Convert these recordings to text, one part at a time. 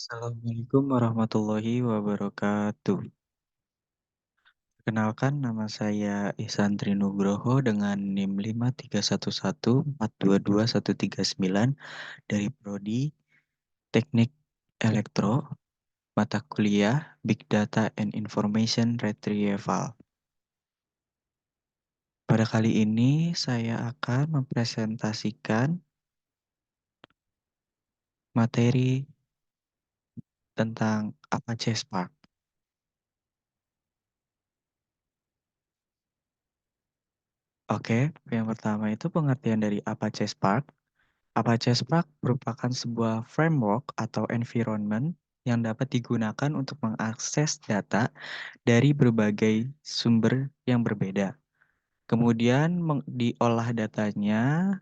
Assalamualaikum warahmatullahi wabarakatuh. Kenalkan nama saya Ihsan Trinugroho dengan NIM 53114221139 dari Prodi Teknik Elektro, mata kuliah Big Data and Information Retrieval. Pada kali ini saya akan mempresentasikan materi tentang Apache Spark. Oke, yang pertama itu pengertian dari Apache Spark. Apache Spark merupakan sebuah framework atau environment yang dapat digunakan untuk mengakses data dari berbagai sumber yang berbeda. Kemudian diolah datanya,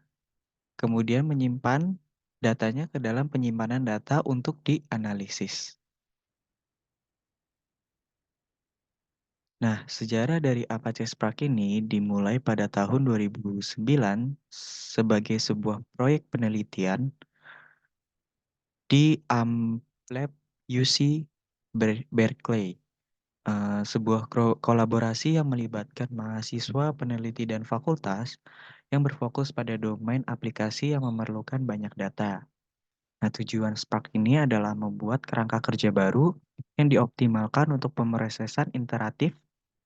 kemudian menyimpan datanya ke dalam penyimpanan data untuk dianalisis. Nah, sejarah dari Apache Spark ini dimulai pada tahun 2009 sebagai sebuah proyek penelitian di Lab UC Berkeley. Sebuah kolaborasi yang melibatkan mahasiswa, peneliti, dan fakultas yang berfokus pada domain aplikasi yang memerlukan banyak data. Nah, tujuan Spark ini adalah membuat kerangka kerja baru yang dioptimalkan untuk pemrosesan interaktif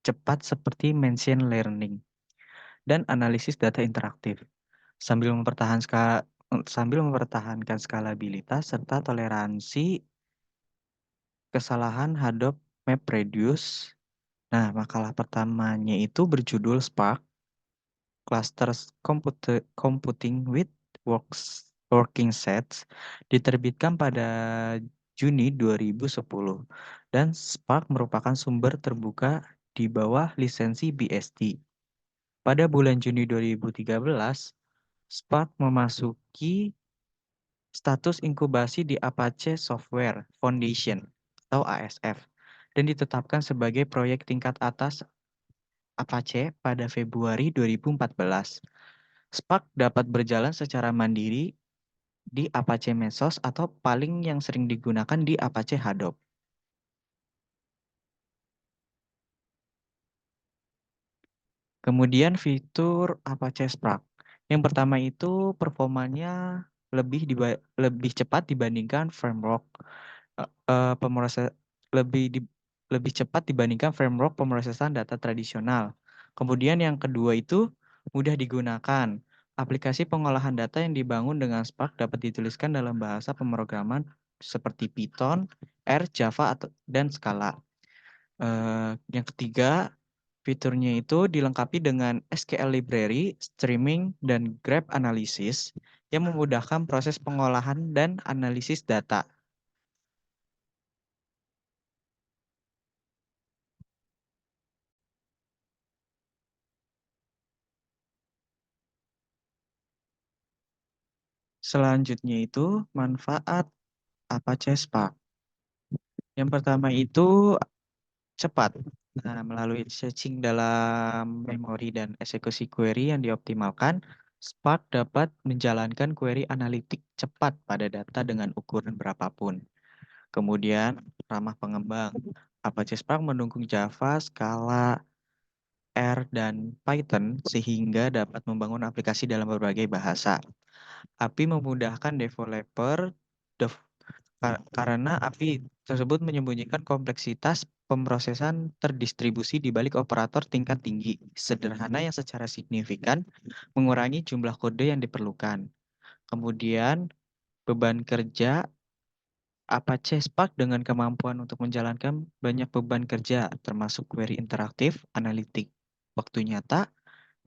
cepat seperti machine learning dan analisis data interaktif, sambil mempertahankan skalabilitas serta toleransi kesalahan Hadoop MapReduce. Nah, makalah pertamanya itu berjudul Spark, Clusters Computing with Working Sets, diterbitkan pada Juni 2010. Dan Spark merupakan sumber terbuka di bawah lisensi BSD. Pada bulan Juni 2013, Spark memasuki status inkubasi di Apache Software Foundation atau ASF dan ditetapkan sebagai proyek tingkat atas Apache pada Februari 2014. Spark dapat berjalan secara mandiri di Apache Mesos atau paling yang sering digunakan di Apache Hadoop. Kemudian fitur Apache Spark. Yang pertama itu performanya lebih cepat dibandingkan framework eh, eh, pemroses lebih di- lebih cepat dibandingkan framework pemrosesan data tradisional. Kemudian yang kedua itu mudah digunakan. Aplikasi pengolahan data yang dibangun dengan Spark dapat dituliskan dalam bahasa pemrograman seperti Python, R, Java, dan Scala. Yang ketiga, fiturnya itu dilengkapi dengan SQL Library, Streaming, dan Graph Analysis yang memudahkan proses pengolahan dan analisis data. Selanjutnya itu manfaat Apache Spark. Yang pertama itu cepat. Nah, melalui searching dalam memori dan eksekusi query yang dioptimalkan, Spark dapat menjalankan query analitik cepat pada data dengan ukuran berapapun. Kemudian, ramah pengembang. Apache Spark mendukung Java, Scala, R, dan Python sehingga dapat membangun aplikasi dalam berbagai bahasa. API memudahkan developer karena API tersebut menyembunyikan kompleksitas pemrosesan terdistribusi di balik operator tingkat tinggi, sederhana yang secara signifikan mengurangi jumlah kode yang diperlukan. Kemudian, beban kerja Apache Spark dengan kemampuan untuk menjalankan banyak beban kerja, termasuk query interaktif, analitik, waktu nyata,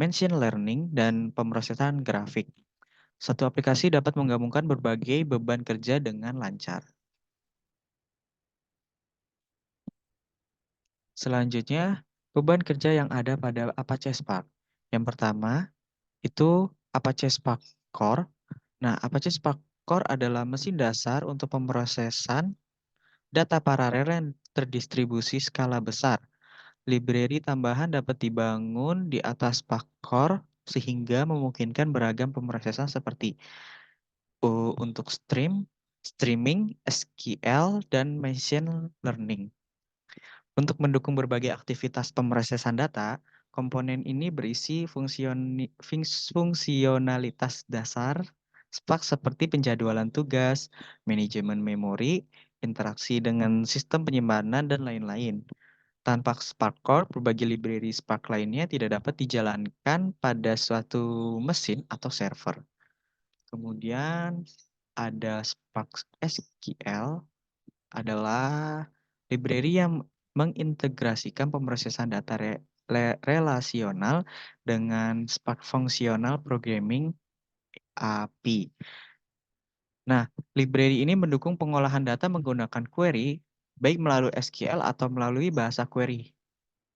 machine learning, dan pemrosesan grafik. Satu aplikasi dapat menggabungkan berbagai beban kerja dengan lancar. Selanjutnya, beban kerja yang ada pada Apache Spark. Yang pertama, itu Apache Spark Core. Nah, Apache Spark Core adalah mesin dasar untuk pemrosesan data paralel yang terdistribusi skala besar. Library tambahan dapat dibangun di atas Spark Core sehingga memungkinkan beragam pemrosesan seperti untuk stream, streaming, SQL, dan machine learning. Untuk mendukung berbagai aktivitas pemrosesan data, komponen ini berisi fungsionalitas dasar Spark seperti penjadwalan tugas, manajemen memori, interaksi dengan sistem penyimpanan, dan lain-lain. Tanpa Spark Core, berbagai library Spark lainnya tidak dapat dijalankan pada suatu mesin atau server. Kemudian ada Spark SQL adalah library yang mengintegrasikan pemrosesan data relasional dengan Spark Functional Programming API. Nah, library ini mendukung pengolahan data menggunakan query, baik melalui SQL atau melalui bahasa query.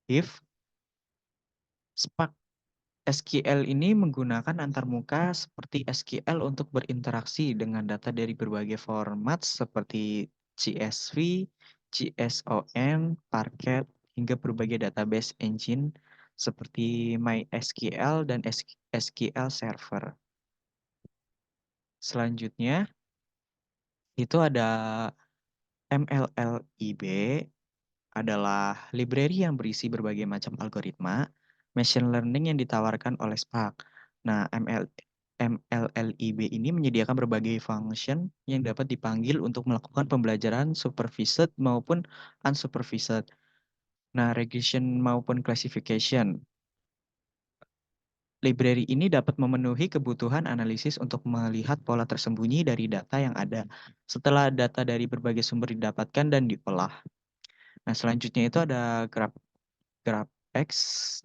If Spark SQL ini menggunakan antarmuka seperti SQL untuk berinteraksi dengan data dari berbagai format seperti CSV, JSON, Parquet, hingga berbagai database engine seperti MySQL dan SQL Server. Selanjutnya, itu ada MLLIB, adalah library yang berisi berbagai macam algoritma machine learning yang ditawarkan oleh Spark. Nah, MLLIB ini menyediakan berbagai function yang dapat dipanggil untuk melakukan pembelajaran supervised maupun unsupervised. Nah, regression maupun classification. Library ini dapat memenuhi kebutuhan analisis untuk melihat pola tersembunyi dari data yang ada setelah data dari berbagai sumber didapatkan dan diolah. Nah, selanjutnya itu ada GraphX.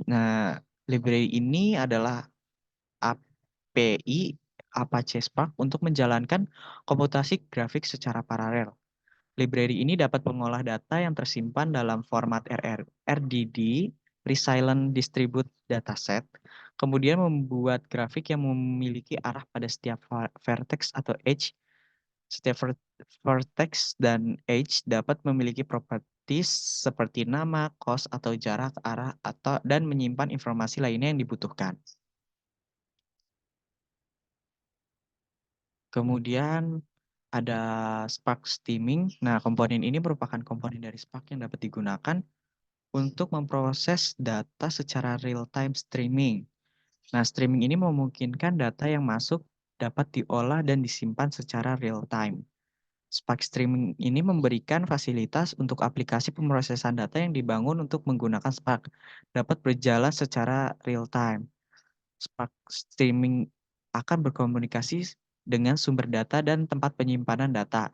Nah, library ini adalah API Apache Spark untuk menjalankan komputasi grafik secara paralel. Library ini dapat mengolah data yang tersimpan dalam format RDD, Resilient Distribute Dataset, kemudian membuat grafik yang memiliki arah pada setiap vertex atau edge. Setiap vertex dan edge dapat memiliki properties seperti nama, cost, atau jarak, arah, dan menyimpan informasi lainnya yang dibutuhkan. Kemudian ada Spark Streaming. Nah, komponen ini merupakan komponen dari Spark yang dapat digunakan untuk memproses data secara real-time streaming. Nah, streaming ini memungkinkan data yang masuk dapat diolah dan disimpan secara real-time. Spark Streaming ini memberikan fasilitas untuk aplikasi pemrosesan data yang dibangun untuk menggunakan Spark dapat berjalan secara real-time. Spark Streaming akan berkomunikasi dengan sumber data dan tempat penyimpanan data.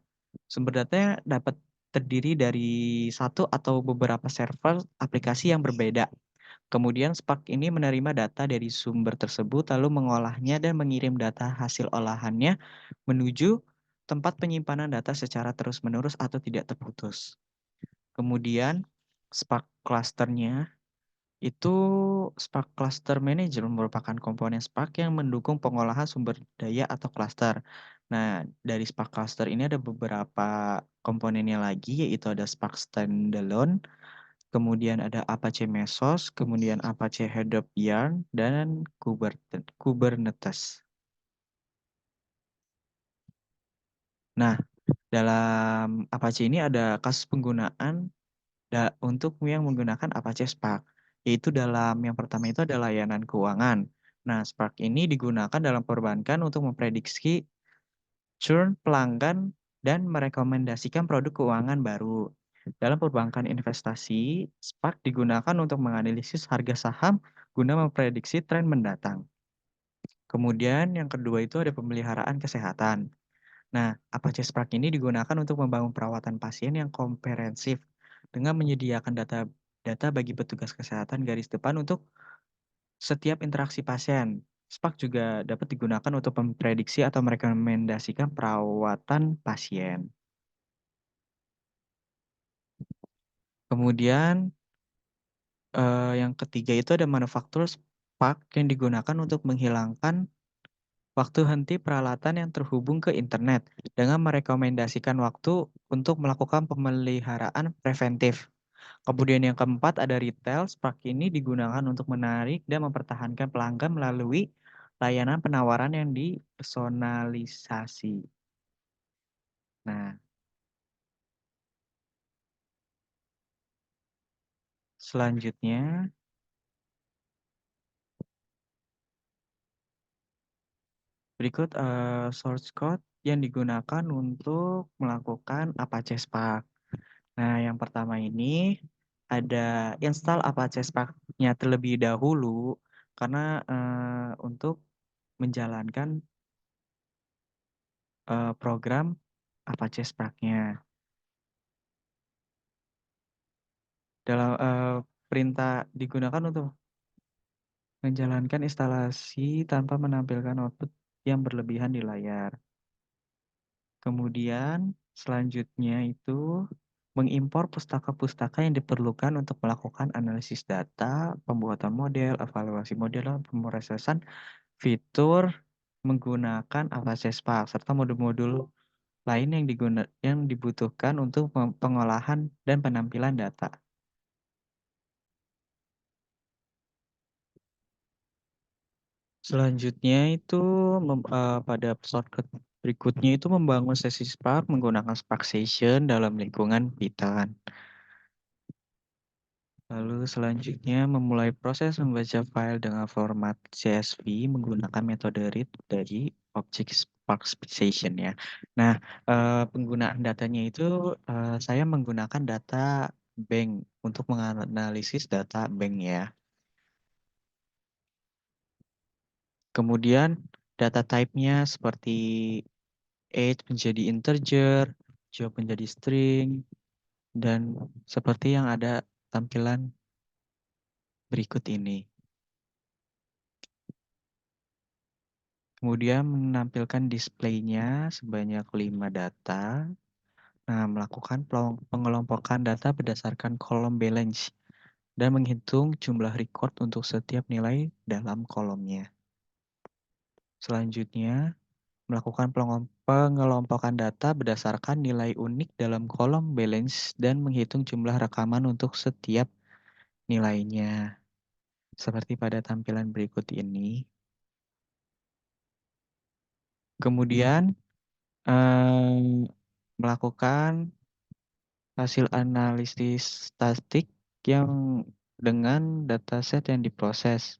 Sumber datanya dapat terdiri dari satu atau beberapa server aplikasi yang berbeda. Kemudian Spark ini menerima data dari sumber tersebut lalu mengolahnya dan mengirim data hasil olahannya menuju tempat penyimpanan data secara terus-menerus atau tidak terputus. Kemudian Spark clusternya itu Spark Cluster Manager merupakan komponen Spark yang mendukung pengolahan sumber daya atau cluster. Nah, dari Spark Cluster ini ada beberapa komponennya lagi, yaitu ada Spark Standalone, kemudian ada Apache Mesos, kemudian Apache Hadoop Yarn, dan Kubernetes. Nah, dalam Apache ini ada kasus penggunaan untuk yang menggunakan Apache Spark, yaitu dalam yang pertama itu ada layanan keuangan. Nah, Spark ini digunakan dalam perbankan untuk memprediksi churn pelanggan dan merekomendasikan produk keuangan baru. Dalam perbankan investasi, Spark digunakan untuk menganalisis harga saham guna memprediksi tren mendatang. Kemudian yang kedua itu ada pemeliharaan kesehatan. Nah, Apache Spark ini digunakan untuk membangun perawatan pasien yang komprehensif dengan menyediakan data bagi petugas kesehatan garis depan untuk setiap interaksi pasien. Spark juga dapat digunakan untuk memprediksi atau merekomendasikan perawatan pasien. Kemudian yang ketiga itu ada manufaktur Spark yang digunakan untuk menghilangkan waktu henti peralatan yang terhubung ke internet dengan merekomendasikan waktu untuk melakukan pemeliharaan preventif. Kemudian yang keempat ada retail. Spark ini digunakan untuk menarik dan mempertahankan pelanggan melalui layanan penawaran yang dipersonalisasi. Nah, selanjutnya berikut source code yang digunakan untuk melakukan Apache Spark. Nah, yang pertama ini ada install Apache Spark-nya terlebih dahulu karena untuk menjalankan program Apache Spark-nya. Dalam perintah digunakan untuk menjalankan instalasi tanpa menampilkan output yang berlebihan di layar. Kemudian selanjutnya itu mengimpor pustaka-pustaka yang diperlukan untuk melakukan analisis data, pembuatan model, evaluasi model, dan pemrosesan fitur menggunakan Apache Spark serta modul-modul lain yang dibutuhkan untuk pengolahan dan penampilan data. Selanjutnya itu pada shortcut berikutnya itu membangun sesi Spark menggunakan Spark Session dalam lingkungan Python. Lalu selanjutnya memulai proses membaca file dengan format CSV menggunakan metode read dari objek Spark Session ya. Nah, penggunaan datanya itu saya menggunakan data bank untuk menganalisis data bank ya. Kemudian data type-nya seperti age menjadi integer, job menjadi string, dan seperti yang ada tampilan berikut ini. Kemudian menampilkan display-nya sebanyak 5 data. Nah, melakukan pengelompokan data berdasarkan kolom balance dan menghitung jumlah record untuk setiap nilai dalam kolomnya. Selanjutnya, melakukan pengelompokan data berdasarkan nilai unik dalam kolom balance dan menghitung jumlah rekaman untuk setiap nilainya. Seperti pada tampilan berikut ini. Kemudian melakukan hasil analisis statistik yang dengan dataset yang diproses.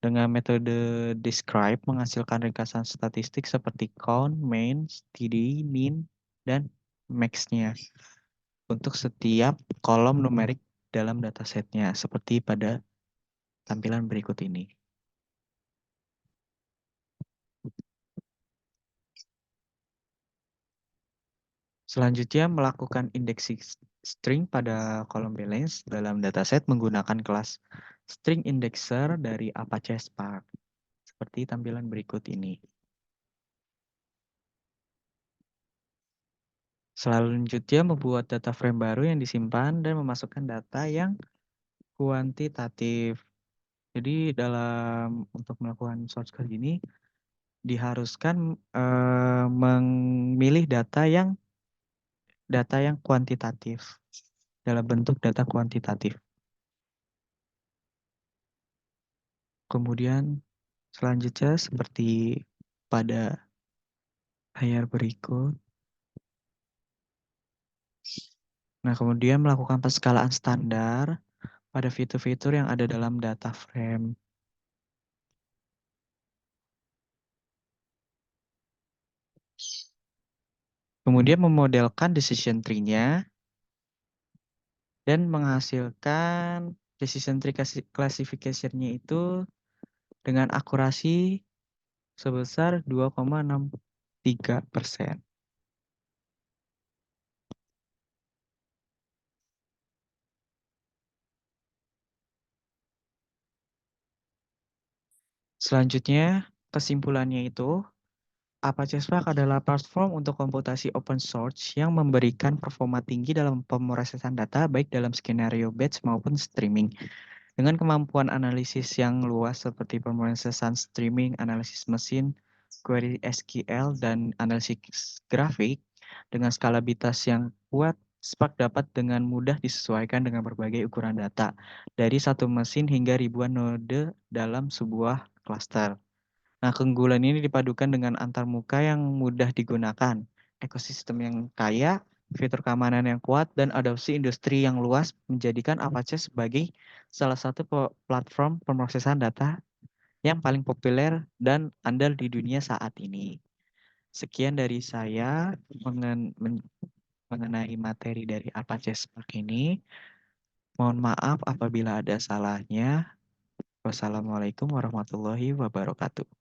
Dengan metode describe menghasilkan ringkasan statistik seperti count, main, std, min, dan max-nya untuk setiap kolom numerik dalam datasetnya seperti pada tampilan berikut ini. Selanjutnya melakukan indexing string pada kolom balance dalam dataset menggunakan kelas string indexer dari Apache Spark seperti tampilan berikut ini. Selanjutnya membuat data frame baru yang disimpan dan memasukkan data yang kuantitatif. Jadi untuk melakukan shortcut ini diharuskan memilih data yang kuantitatif dalam bentuk data kuantitatif. Kemudian selanjutnya seperti pada layar berikut. Nah, kemudian melakukan penskalaan standar pada fitur-fitur yang ada dalam data frame. Kemudian memodelkan decision tree-nya dan menghasilkan decision tree classification-nya itu dengan akurasi sebesar 2,63%. Selanjutnya, kesimpulannya itu, Apache Spark adalah platform untuk komputasi open source yang memberikan performa tinggi dalam pemrosesan data baik dalam skenario batch maupun streaming. Dengan kemampuan analisis yang luas seperti pemrosesan streaming, analisis mesin, query SQL, dan analisis grafik, dengan skalabilitas yang kuat, Spark dapat dengan mudah disesuaikan dengan berbagai ukuran data, dari satu mesin hingga ribuan node dalam sebuah cluster. Nah, keunggulan ini dipadukan dengan antarmuka yang mudah digunakan ekosistem yang kaya, fitur keamanan yang kuat, dan adopsi industri yang luas menjadikan Apache sebagai salah satu platform pemrosesan data yang paling populer dan andal di dunia saat ini. Sekian dari saya mengenai materi dari Apache Spark ini. Mohon maaf apabila ada salahnya. Wassalamualaikum warahmatullahi wabarakatuh.